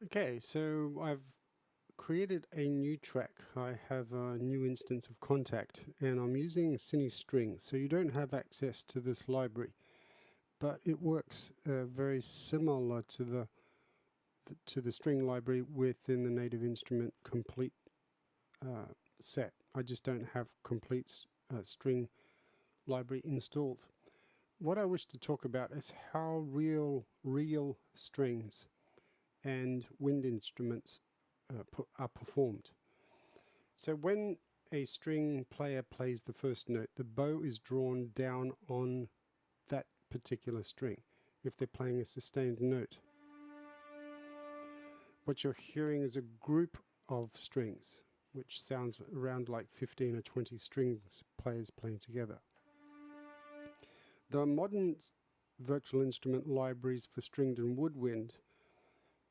Okay, so I've created a new track. I have a new instance of Contact, and I'm using Cine Strings. So you don't have access to this library, but it works very similar to the string library within the Native Instrument complete set. I just don't have complete string library installed. What I wish to talk about is how real strings and wind instruments are performed. So when a string player plays the first note, the bow is drawn down on that particular string if they're playing a sustained note. What you're hearing is a group of strings, which sounds around like 15 or 20 strings players playing together. The modern virtual instrument libraries for stringed and woodwind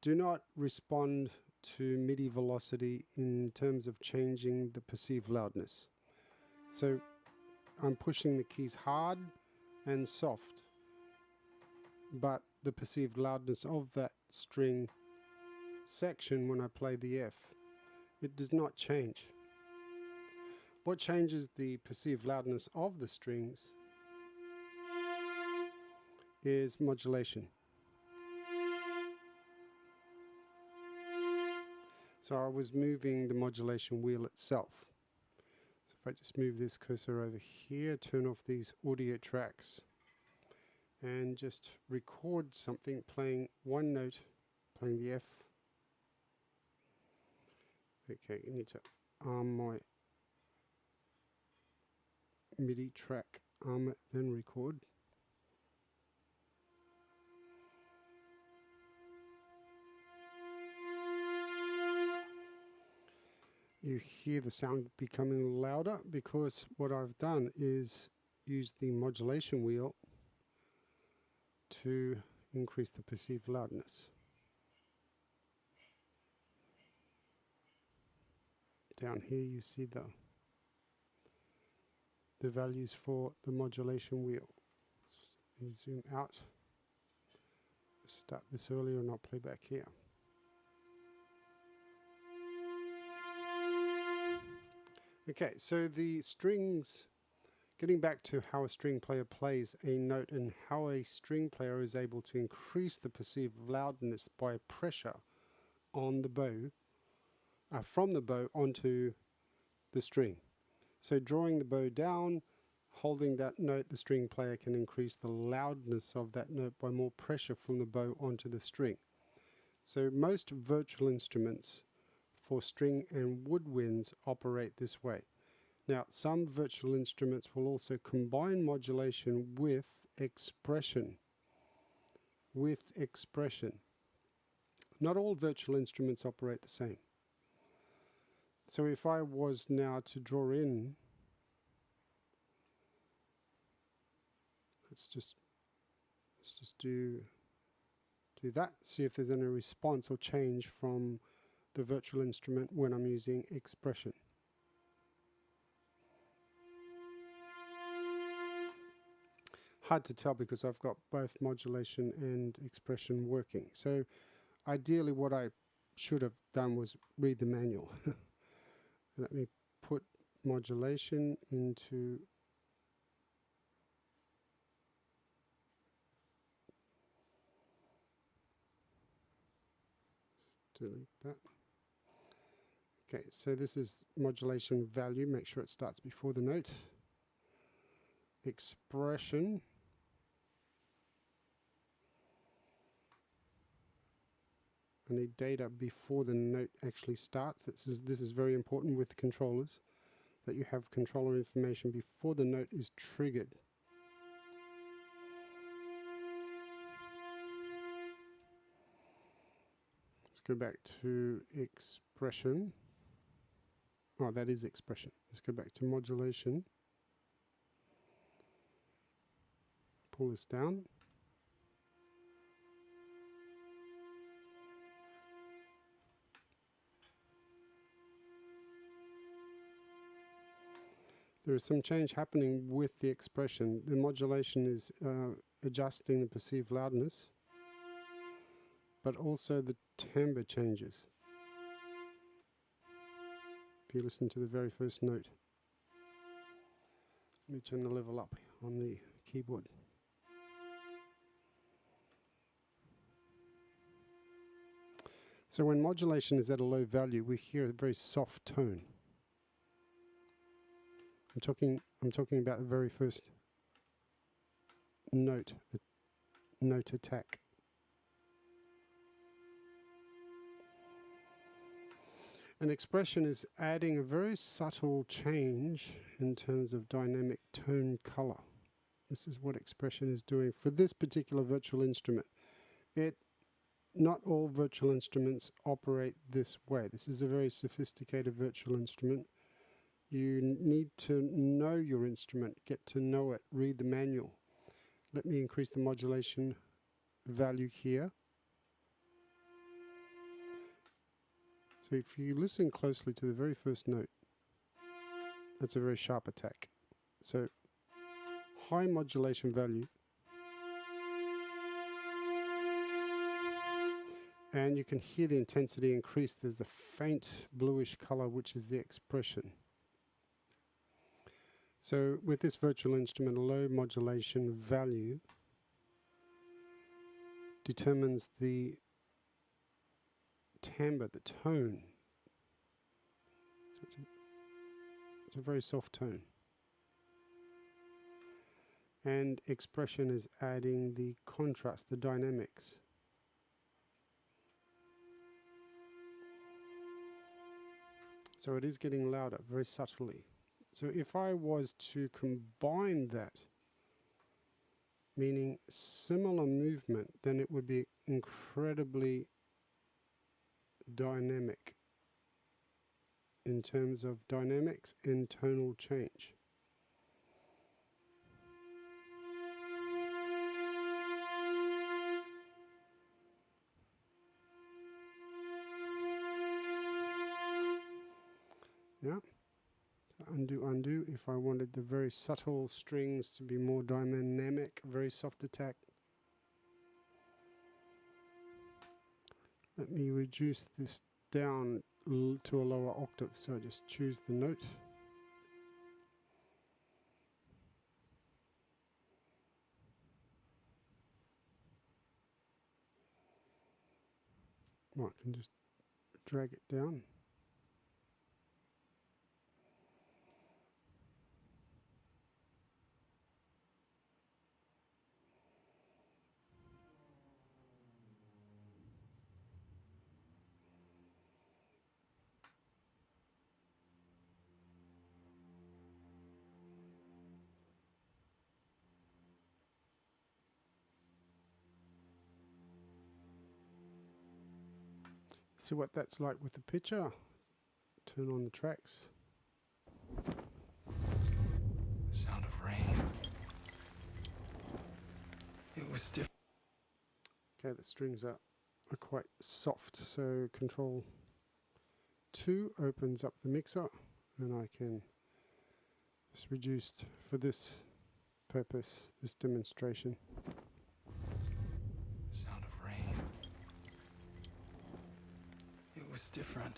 do not respond to MIDI velocity in terms of changing the perceived loudness. So I'm pushing the keys hard and soft, but the perceived loudness of that string section when I play the F, it does not change. What changes the perceived loudness of the strings is modulation. So I was moving the modulation wheel itself. So if I just move this cursor over here, turn off these audio tracks, and just record something playing one note, playing the F. Okay, I need to arm my MIDI track, arm it, then record. You hear the sound becoming louder because what I've done is use the modulation wheel to increase the perceived loudness. Down here you see the values for the modulation wheel. You zoom out, start this earlier and I'll play back here. Okay, so the strings, getting back to how a string player plays a note and how a string player is able to increase the perceived loudness by pressure on the bow, from the bow onto the string. So drawing the bow down, holding that note, the string player can increase the loudness of that note by more pressure from the bow onto the string. So most virtual instruments for string and woodwinds operate this way. Now, some virtual instruments will also combine modulation with expression. Not all virtual instruments operate the same. So if I was now to draw in, let's just do that, see if there's any response or change from the virtual instrument when I'm using expression. Hard to tell because I've got both modulation and expression working. So ideally what I should have done was read the manual. Let me put modulation into delete that. Okay, so this is modulation value. Make sure it starts before the note. Expression. I need data before the note actually starts. This is very important with controllers, that you have controller information before the note is triggered. Let's go back to expression. Oh, that is expression. Let's go back to modulation. Pull this down. There is some change happening with the expression. The modulation is adjusting the perceived loudness. but also the timbre changes. If you listen to the very first note. Let me turn the level up on the keyboard. So when modulation is at a low value, we hear a very soft tone. I'm talking about the very first note, the note attack. An expression is adding a very subtle change in terms of dynamic tone color. This is what expression is doing for this particular virtual instrument. Not all virtual instruments operate this way. This is a very sophisticated virtual instrument. You need to know your instrument, get to know it, read the manual. Let me increase the modulation value here. So if you listen closely to the very first note, that's a very sharp attack. So high modulation value. And you can hear the intensity increase. There's the faint bluish color, which is the expression. So with this virtual instrument, a low modulation value determines the timbre, the tone. So it's a very soft tone. And expression is adding the contrast, the dynamics. So it is getting louder, very subtly. So if I was to combine that, meaning similar movement, then it would be incredibly dynamic in terms of dynamics and tonal change. Yeah. Undo, undo. If I wanted the very subtle strings to be more dynamic, very soft attack. Let me reduce this down to a lower octave. So I just choose the note. Well, I can just drag it down. See what that's like with the picture. Turn on the tracks. The sound of rain. It was different. Okay, the strings are quite soft, so Control 2 opens up the mixer, and I can just reduce for this purpose, this demonstration. The sound of rain. It was different.